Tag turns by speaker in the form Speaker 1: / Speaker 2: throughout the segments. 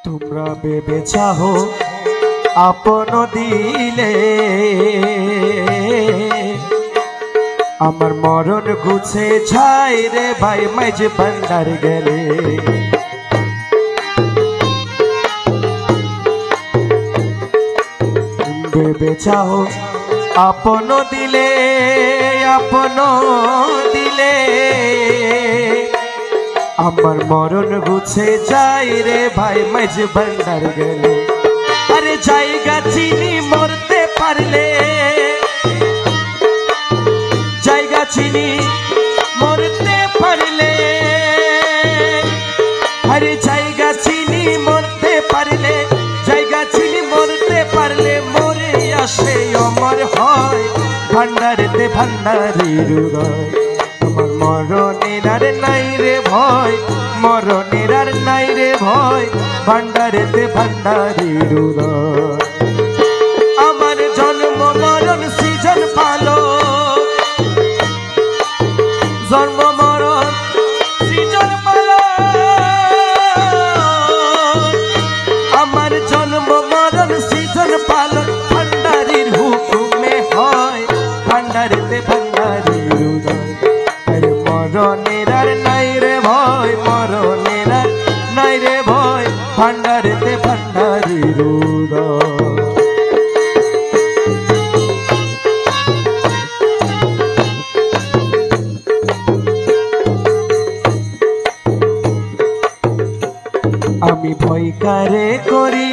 Speaker 1: তোমরা ভেবে চাহো আপন দিলে আমার মরণ গুছে ছাই রে ভাই মাঝ ভান্ডার গেলে ভেবে চাহো আপন দিলে আমার মরণ গুছে যাই রে ভাই মাঝ ভান্ডার গেলে আরে জায়গা চিনি মরতে পারলে জায়গা চিনি মরতে পারলে আরে জায়গা চিনি মরতে পারলে জায়গা চিনি মরতে পারলে মরে আসে অমর হয় ভান্ডারেতে ভান্ডারির উদয় আমার মরণের আর নাই রে ভয় মরণের আর নাই রে ভয় ভান্ডারেতে ভান্ডারির উদয় আমার জন্ম মরণ সৃজন পালো জন্ম মরণ সৃজন পালো আমার জন্ম মরণ সৃজন পালন ভান্ডারির হুকুমে হয় ভান্ডারেতে ভান্ডারির উদয় আরে মরণের আর নাই রে ভয় মরণের আর নাই রে ভয় ভান্ডারেতে ভান্ডারির উদয় আমি ভয় করে করি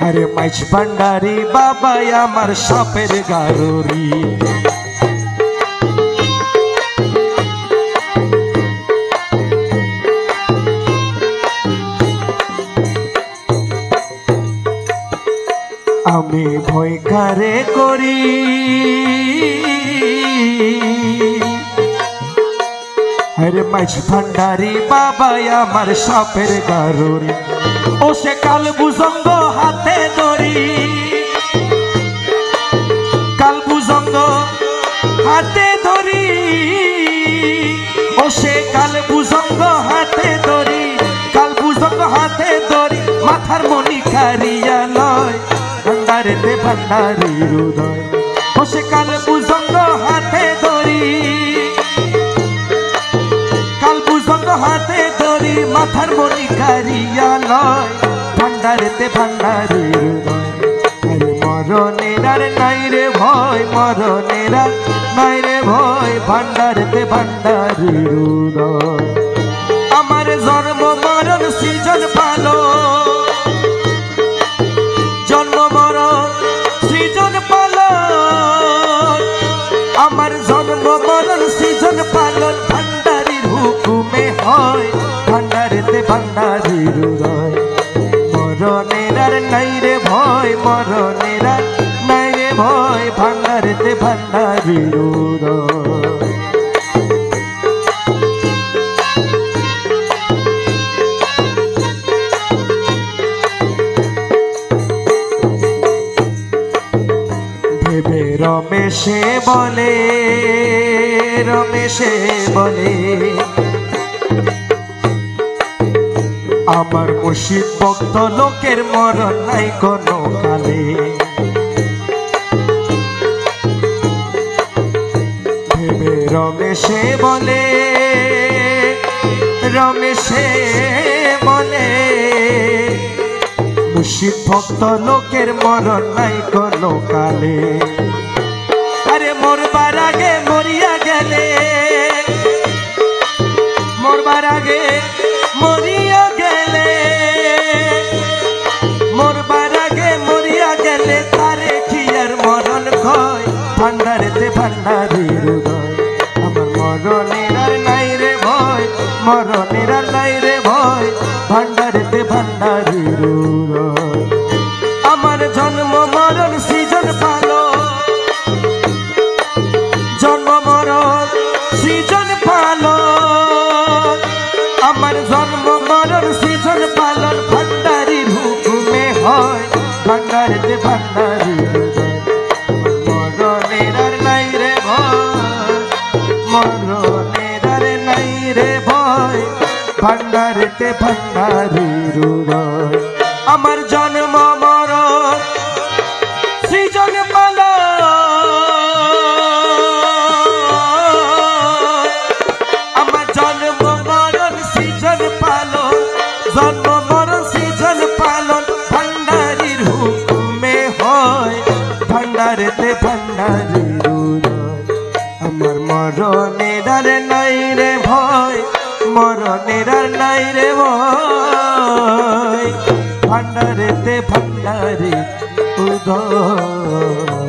Speaker 1: আরে মাইজ ভান্ডারি বাবা আমার সাপের গারুরি আমি ভয় করে করি আরে মাইজ ভান্ডারি বাবা আমার সাপের গারুরি ও সে কাল বুজঙ্গ হাতে ধরি কাল বুজঙ্গ হাতে ধরি ও সে কাল বুজঙ্গ হাতে ধরি কাল বুজঙ্গ হাতে ধরি মাথার মনি কারিয়া লয় ভান্ডারেতে ভান্ডারির উদয় ও সে কাল বুজঙ্গ হাতে ধরি কাল বুজঙ্গ হাতে ধরি মাথার মনি কারিয়া লয় ভান্ডারেতে ভান্ডারির উদয় আরে মরণের আর নাই রে ভয় মরণের আর নাই রে ভয় ভান্ডারেতে ভান্ডারির উদয় আমার জন্ম মরণ সৃজন পালো জন্ম মরণ সৃজন পালো আমার জন্ম মরণ সৃজন পালন ভান্ডারির হুকুমে হয় ভান্ডারেতে ভান্ডারির উদয় মরণের আর নাই রে ভয় মরণের আর নাই রে ভয় ভান্ডারেতে ভান্ডারির উদয় ভেবে রমেশে বলে আমার মুর্শিদ ভক্ত লোকের মরণ নাই কোনো কালে ভেবে রমেশে বলে মুর্শিদ ভক্ত লোকের মরণ নাই কোনো কালে আরে মরবার আগে মরিয়া গেলে মরবার আগে মরিয়া গেলে মরবার আগে মরিয়া গেলে তারে কি আর মরণ হয় ভান্ডারেতে ভান্ডারির উদয় আমার মরণের আর নাই রে ভয় মরণের আর নাই রে ভয় ভান্ডারেতে ভান্ডারির উদয় আমার জন্ম মরণ সৃজন পালো জন্ম মরণ সৃজন পালো আমার জন্ম মরণ সৃজন পালন ভান্ডারির হুকুমে হয় ভান্ডারেতে ভান্ডারির উদয় মরণের আর নাই রে ভয় মরণের আর নাই রে ভয় ভান্ডারেতে ভান্ডারির উদয় আমার জন্ম মরণ সৃজন পালন আমার জন্ম মরণ সৃজন পালন জন্ম মরণ সৃজন পালন ভান্ডারির হুকুমে হয় ভান্ডারেতে ভান্ডারির উদয় আমার মরণের আর নাই রে ভয় মরণের আর নাই রে ভয় ভান্ডারেতে ভান্ডারির উদয়